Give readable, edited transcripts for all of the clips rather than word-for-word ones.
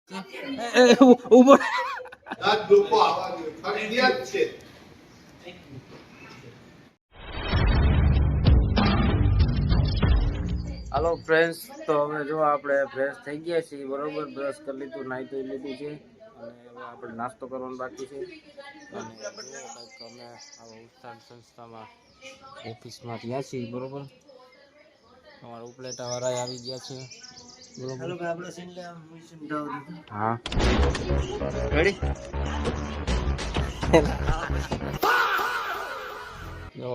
ઉભો હાલો ફ્રેન્ડ્સ, તો હવે જો આપણે ફ્રેશ થઈ ગયા છીએ બરોબર. બ્રશ કરી લીધું, નાહી ધોઈ લીધું છે અને હવે આપણે નાસ્તો કરવાનો બાકી છે. અને કંઈક અમે આવા ઉત્થાન સંસ્થામાં ઓફિસમાં ગયા છીએ બરોબર. અમારા ઉપલેટા વાળા આવી ગયા છે બરોબર. હા રેડી. જો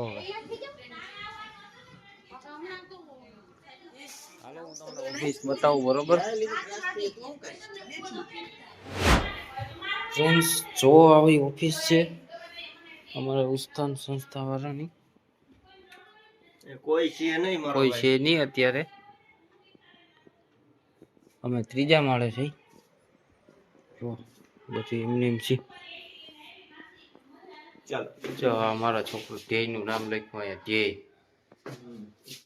હાલો હું તમને ઓફિસ બતાવું બરોબર. ફ્રેન્ડ્સ જો આવી ઓફિસ છે અમારા ઉત્થાન સંસ્થા વાળાની. કોઈ છે નહીં અત્યારે. અમે ત્રીજા માળે છે. જો બધી એમને એમ છે. જો અમારા છોકરો ધ્યેય નું નામ લખ્યું અહીંયા, ધ્યેય.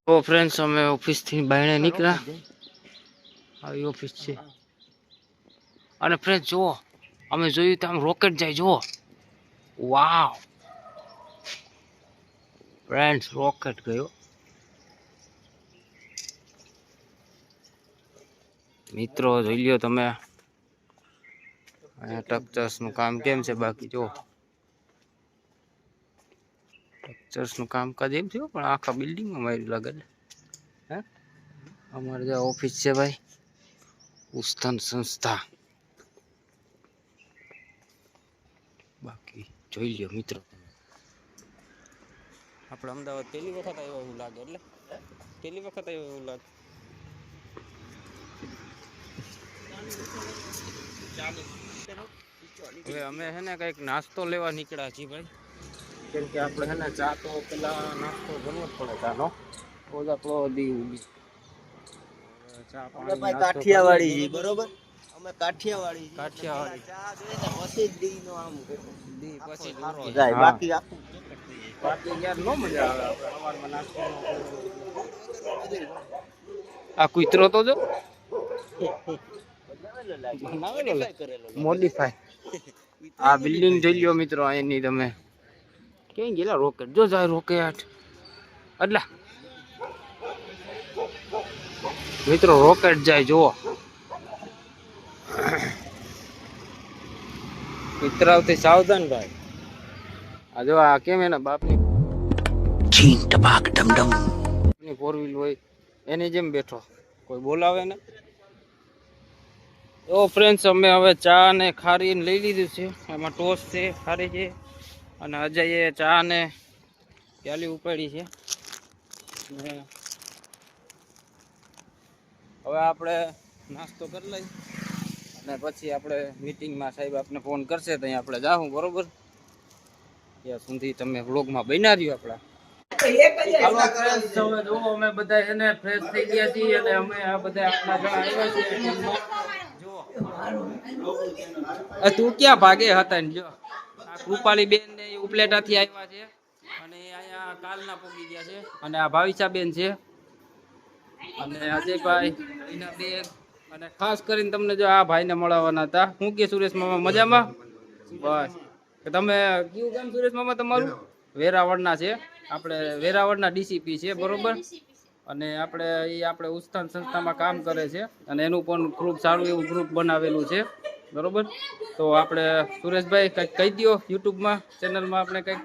તો ફ્રેન્ડ્સ અમે ઓફિસ થી બહાર નીકળ્યા. આવી ઓફિસ છે. અને ફ્રેન્ડ જુઓ, અમે જોયું તો આમ રોકેટ જાય. જુઓ, વાવ ફ્રેન્ડ્સ, રોકેટ ગયો. મિત્રો જોઈ લ્યો તમે અહીંયા ટક્ચર્સ નું કામ કેમ છે. બાકી જો ટક્ચર્સ નું કામકાજ એમ થયું, પણ આખા બિલ્ડિંગમાં માર્યું લાગે. હે અમારે જે ઓફિસ છે ભાઈ, ઉત્થાન સંસ્થા. બાકી જોઈ લ્યો મિત્રો. આપણે અમદાવાદ પહેલી વખત આવ્યા એવું લાગે. એટલે પહેલી વખત આવ્યા એવું લાગે. હવે અમે છે ને કંઈક નાસ્તો લેવા નીકળ્યા છીએ ભાઈ. કેમ કે આપણે છે ને ચા તો પેલા નાસ્તો કરવો જ પડે. ચાનો ઓલા તો દી ઉડી ચા પાણી કાઠિયાવાડી છે બરોબર. અમે કાઠિયાવાડી ચા જોઈને પછી દી નો આમ દી પછી જ જાય. બાકી આખું બાકી યાર નો મજા આવે. આપણે સવારમાં નાસ્તો આ કૂતરો તો જો મોડિફાઈ. આ બિલ્ડિંગ જોઈ લ્યો મિત્રો. અહીંની તમે ક્યાં ગયેલા રોકેટ. જો જાય રોકેટ. એટલે મિત્રો રોકેટ જાય. જુઓ મિત્રાવથી સાવધાન ભાઈ. આ જો આ કેમ એના બાપની છીન ટપાક ડમડમ ફોર વ્હીલ હોય એની જેમ બેઠો. કોઈ બોલાવે ને. તો ફ્રેન્ડ્સ અમે હવે ચા ને ખારી લઈ લીધું છે. એમાં ટોસ્ટ છે, ખારી છે, અને અજયે ચા ને પ્યાલી ઉપાડી છે. હવે આપણે નાસ્તો કરી લઈ અને પછી આપણે મીટિંગમાં સાહેબ આપણે ફોન કરશે તો અહીંયા આપણે જાઉં બરોબર. ત્યાં સુધી તમે વ્લોગમાં બન્યા રહ્યો આપણા. હાલો ફ્રેન્ડ્સ, હવે જો અમે બધા એને ફ્રેશ થઈ ગયા છીએ અને અમે આ બધા આપણા જણા આવ્યા છીએ. તું ક્યાં ભાગે હતા ને. જો આ કૃપાલી બેન ને ઉપલેટા થી આવ્યા છે અને અહીંયા કાલના પોગી ગયા છે. અને આ ભાવિસા બેન છે અને અજયભાઈ, એના બેન. અને ખાસ કરીને તમને જો આ ભાઈને મળવાના હતા. હું કે સુરેશ મામા મજામાં? બસ. તમે કયું ગામ સુરેશ મામા તમારું? વેરાવળના છે. આપણે વેરાવળના ડીસીપી છે બરોબર. અને આપણે ઉત્થાન સંસ્થામાં કામ કરે છે અને એનું પણ ખૂબ સારું એવું ગ્રુપ બનાવેલું છે બરોબર. તો આપણે સુરેશભાઈ કંઈક કહી દો યુટ્યુબમાં ચેનલમાં. આપણે કંઈક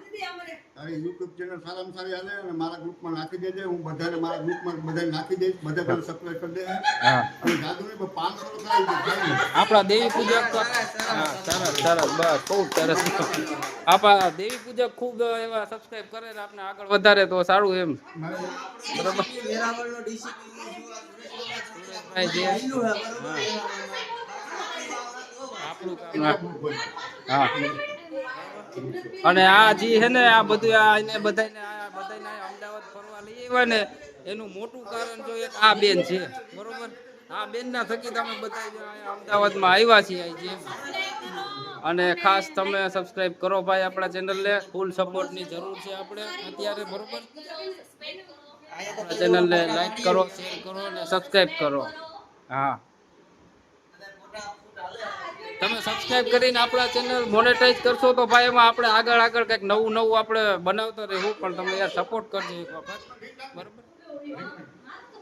યુટ્યુબ ચેનલ સારામાં સારી હાલે અને મારા ગ્રુપમાં નાખી દેજે. હું બધાને મારા ગ્રુપમાં બધાને નાખી દઈશ. બધા તમે સબસ્ક્રાઇબ કરી દે. હા, અને જાદુને 500 કરાવી દે. આપણા દેવી પૂજક તો હા સરસ સરસ બસ બહુ સરસ. આપણા દેવી પૂજક ખૂબ એવા સબસ્ક્રાઇબ કરે ને આપણે આગળ વધારે તો સારું એમ બરોબર. વેરાવળનો ડીસીપી સુરેશભાઈ જે આપણું કામ. હા, અને આ જે છે ને આ બધું એને બધાને અમદાવાદ ફરવા લઈ આવ્યા ને એનું મોટું કારણ જો એક આ બેન છે બરોબર. આ બેન ના થકી તમે બધા અમદાવાદમાં આવ્યા છીએ. અને ખાસ તમે સબસ્ક્રાઇબ કરો ભાઈ આપણા ચેનલને. ફૂલ સપોર્ટની જરૂર છે આપણે અત્યારે બરોબર. ચેનલને લાઈક કરો, શેર કરો અને સબસ્ક્રાઇબ કરો. હા તમે સબસ્ક્રાઇબ કરીને આપણા ચેનલ મોનેટાઈઝ કરશો તો ભાઈ એમાં આપણે આગળ કંઈક નવું આપણે બનાવતા રહેવું, પણ તમે યાર સપોર્ટ કરજો એક વખત, બરોબર?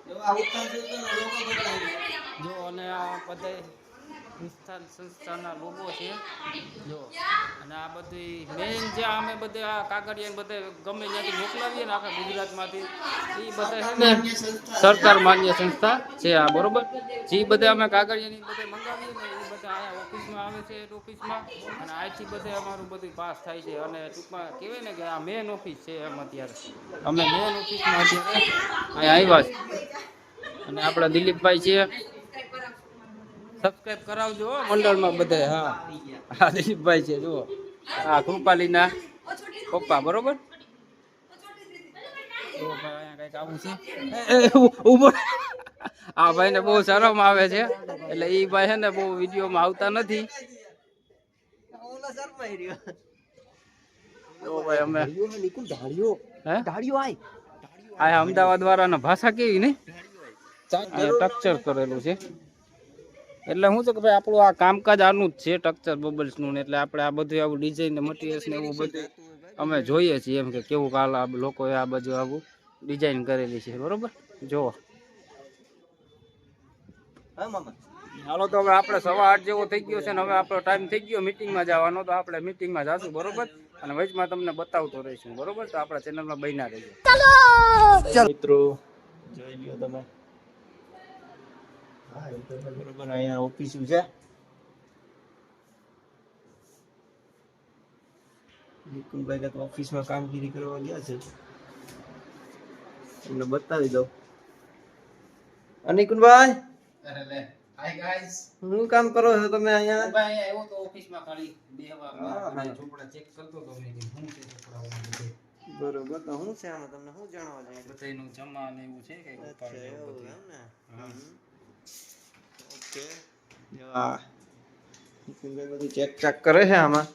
જો આ ઉત્થાન સંસ્થાનો logo બતાવી. જો અને આ બધા સંસ્થાના લોગો છે જો, અને આ બધી મેઇન જે અમે બધા આ કાગળિયા બધે ગમે ત્યાંથી મોકલાવીએ ને આખા ગુજરાતમાંથી, એ બધા છે ને સરકાર માન્ય સંસ્થા છે આ, બરોબર? જે બધા અમે કાગળિયાની બધે મંગાવીએ ને એ બધા અહીંયા ઓફિસમાં આવે છે, ઓફિસમાં, અને અહીંથી બધે અમારું બધું પાસ થાય છે. અને ટૂંકમાં કહેવાય ને કે આ મેન ઓફિસ છે એમ અત્યારે અમે મેન ઓફિસમાં અત્યારે અહીંયા આવ્યા છે. અને આપણા દિલીપભાઈ છે, સબસ્ક્રાઇબ કરાવજો હો મંડળમાં બધે. હા હા, દિલીપભાઈ છે જુઓ, હા કૃપાલીના પપ્પા, બરોબર? તો ભાઈ અહીંયા કંઈક આવું છે. ઉભો આ ભાઈને બહુ શરમ આવે છે, એટલે એ ભાઈ છે ને બહુ વિડીયોમાં આવતા નથી. ઓલો શરમાઈ રહ્યો. તો ભાઈ અમે ઢાળ્યો હે આય. આ અમદાવાદ વાળાના ભાષા કેવી નહીં, ટક્ચર કરેલું છે. એટલે શું છે કે ભાઈ આપણું આ કામકાજ આનું જ છે, ટક્ચર બબલ્સનું. એટલે આપણે આ બધું આવું ડિઝાઇન ને મટીરિયલ્સ ને એવું બધું અમે જોઈએ છીએ, એમ કે કેવું કાલ આ લોકોએ આ બધું આવું ડિઝાઇન કરેલી છે, બરોબર? જુઓ. હા મામા. હાલો તો હવે આપણે 8:15 જેવો થઈ ગયો છે ને હવે આપણો ટાઈમ થઈ ગયો મિટિંગમાં જવાનો, તો આપણે મિટિંગમાં જાશું, બરોબર? અને વચમાં તમને બતાવતો રહીશું, બરોબર? તો આપણા ચેનલમાં બન્યા રહેજો. ચાલો મિત્રો, જોઈ લ્યો તમે. હા એ તો બરોબર. અહીંયા ઓફિસ છે. નિકુલભાઈ કાંઈક ઓફિસમાં કામગીરી કરવા ગયા છે, તમને બતાવી દઉં. નિકુલભાઈ, હાય ગાઈસ, શું કામ કરો છો તમે અહીંયા? ભાઈ આવ્યો તો ઓફિસમાં ખાલી બેહવા માટે ચોપડા ચેક કરતો તો મેં કીધું શું છે ચોપડાઓમાં બધે. બરોબર. તો શું છે આમાં, તમને શું જાણવા છે? બધાયનું જમા ને એવું છે કે અચ્છા, એવું એમ ને. હા. ઓકે. જો આ નિકુલભાઈ બધું ચેક કરે છે આમાં.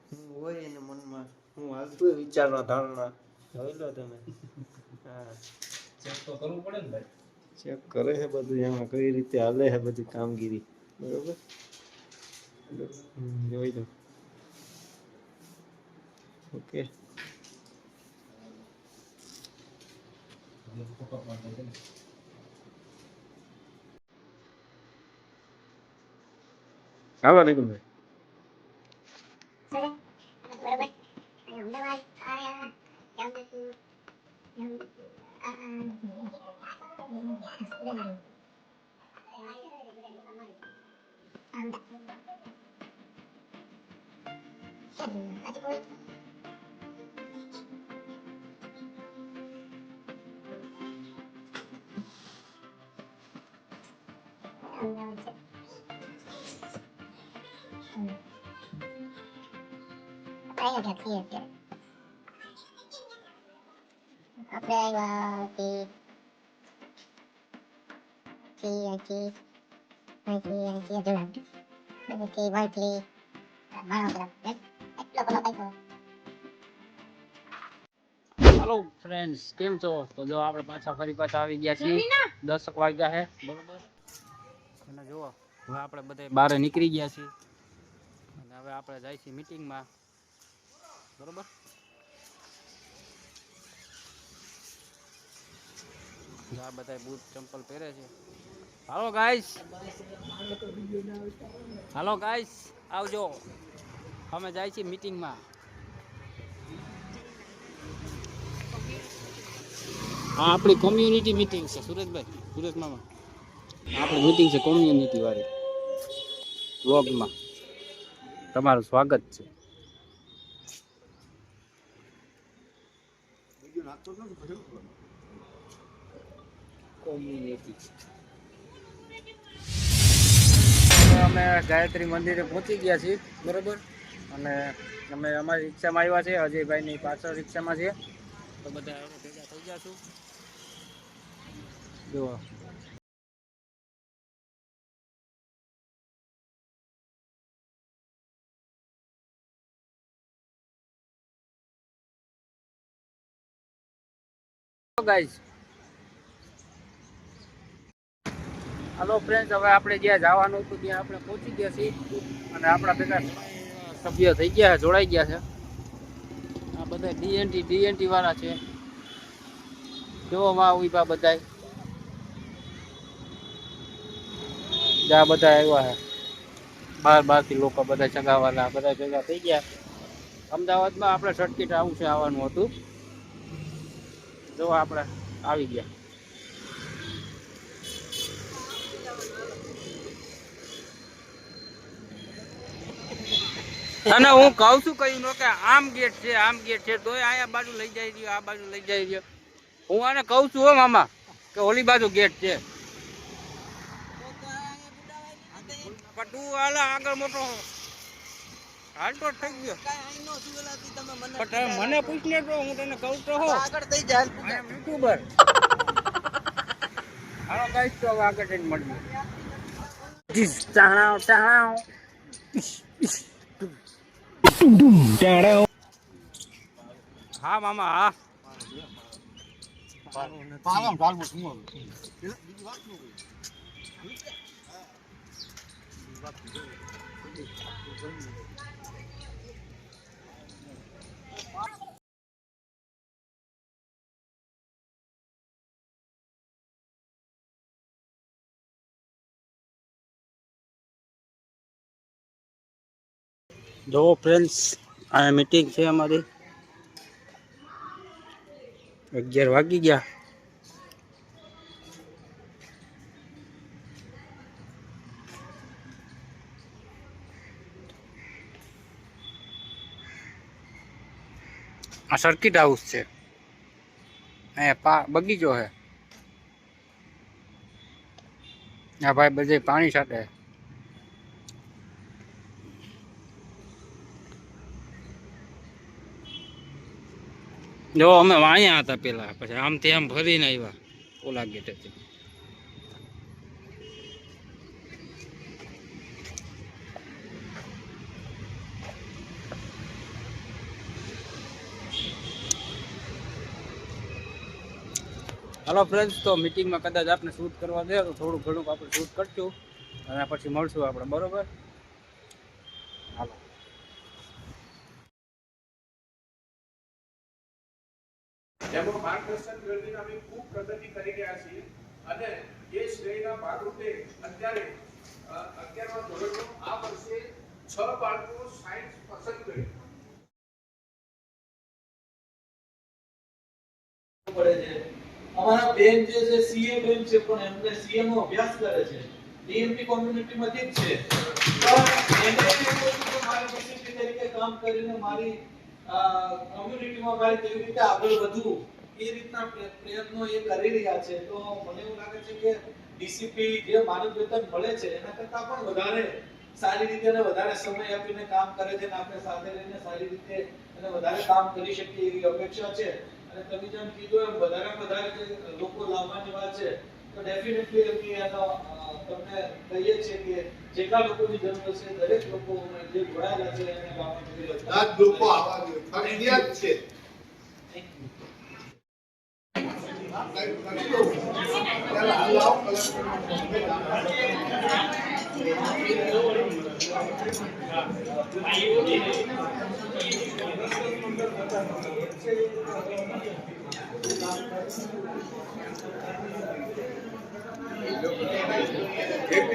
હું હોય એને મનમાં હું હાલતું વિચારવા ધારણા જોઈ લો તમે. હા, ચેક તો કરવું પડે ને ભાઈ. ચેક કરે છે બધું, એમાં કઈ રીતે હાલે છે બધી કામગીરી, બરોબર? જોઈ લો. ઓકે. આવો નિકુલભાઈ. આપણે આવ્યા થી હાલો ફ્રેન્ડ્સ, કેમ છો? તો જો આપણે ફરી પાછા આવી ગયા છીએ. 10 વાગ્યા છે, બરોબર? અને જુઓ હવે આપણે બધા બહાર નીકળી ગયા છીએ અને હવે આપણે જાય છીએ મીટિંગમાં, બરોબર? આ બધા બૂટ ચંપલ પહેરે છે. હાલો ગાઈસ, આવજો. અમે જાય છીએ મીટિંગમાં. આ આપણી કોમ્યુનિટી મીટિંગ છે સુરેશભાઈ, સુરેશ મામા. આપણી મીટિંગ છે કોમ્યુનિટી વાળી. વ્લોગમાં તમારું સ્વાગત છે. કોમ્યુનિટી. અમે ગાયત્રી મંદિરે પહોંચી ગયા છીએ, બરોબર? અને અમે અમારી રિક્ષામાં આવ્યા છે, અજયભાઈની પાછળ રિક્ષામાં છે. તો બધા ભેગા થઈ જશું. જુઓ ગાઈસ, હાલો ફ્રેન્ડ્સ, હવે આપણે જ્યાં જવાનું હતું ત્યાં આપણે પહોંચી ગયા છીએ અને આપણા ભેગા સભ્ય થઈ ગયા છે, જોડાઈ ગયા છે. આ બધા ડીએનટી વાળા છે. જોવામાં ઉભા બધાય જ્યાં બધા આવ્યા છે બહારથી લોકો બધા ચગાવવાના બધા ભેગા થઈ ગયા. અમદાવાદમાં આપણે સર્કિટ આવું છે આવવાનું હતું. જો આપણે આવી ગયા. અને હું કહું છું કયું નો કે આમ ગેટ છે તોય આયા બાજુ લઈ જાય રહ્યો, આ બાજુ લઈ જાય રહ્યો. હું આને કહું છું હો મામા કે ઓલી બાજુ ગેટ છે, પણ તું હાલ આગળ મોટો હાલ તો થઈ ગયો. પણ મને પૂછ લે તો હું તને કહું તો હો આગળ થઈ જાય યુટ્યુબર. હાલો ગાઈસ, તો હવે આગળ જઈને મળીએ. હા મામા હા. પાલમ ચાલવું શું જો ફ્રેન્ડ્સ, આ મીટિંગ છે અમારી. 11 વાગી ગયા. આ સર્કિટ હાઉસ છે, અહીંયા બગીચો છે. આ ભાઈ બધે પાણી સાથે. જો અમે અહીંયા હતા પેલા, પછી આમથી આમ ફરીને આવ્યા ઓલા ગેટેથી. હાલો ફ્રેન્ડ્સ, તો મીટિંગમાં કદાચ આપણે શૂટ કરવા દે તો થોડું ઘણું આપણે શૂટ કરશું અને પછી મળશું આપણે, બરોબર? હાલો. જેમાં માર્ગદર્શન મેળવીને અમે ખૂબ પ્રગતિ કરી રહ્યા છીએ અને એ શ્રેણીના ભાગરૂપે અત્યારે 11મા ધોરણનું આ વર્ષે 6 બાળકો સાયન્સ પસંદ કર્યું. પડે છે. અમારા બેન જે છે સીએ બેન છે, પણ એમને સીએ નો અભ્યાસ કરે છે, ડીએમપી કોમ્યુનિટીમાંથી જ છે. પણ એને એવું હતું કે મારી ડિસિપ્લિન તરીકે કામ કરીને મારી કોમ્યુનિટીમાં મારી કેવી રીતે આગળ વધવું એ રીતના પ્રયત્નો એ કરી રહ્યા છે. તો મને એવું લાગે છે કે ડીસીપી જે માનવ વેતન મળે છે એના કરતાં પણ વધારે સારી રીતે અને વધારે સમય આપીને કામ કરે છે અને આપણે સાથે રહીને સારી રીતે અને વધારે કામ કરી શકીએ એવી અપેક્ષા છે. અને તમે જેમ કીધું એમ વધારે લોકો લાવવા જેવા છે, તો ડેફિનેટલી અમે એનો તમને કહીએ છીએ કે જેટલા લોકોની જરૂર હશે દરેક લોકો જે જોડાયેલા છે એને લાવવા જોઈએ. બધા જ લોકો આવવા જોઈએ, ફરજિયાત છે. એક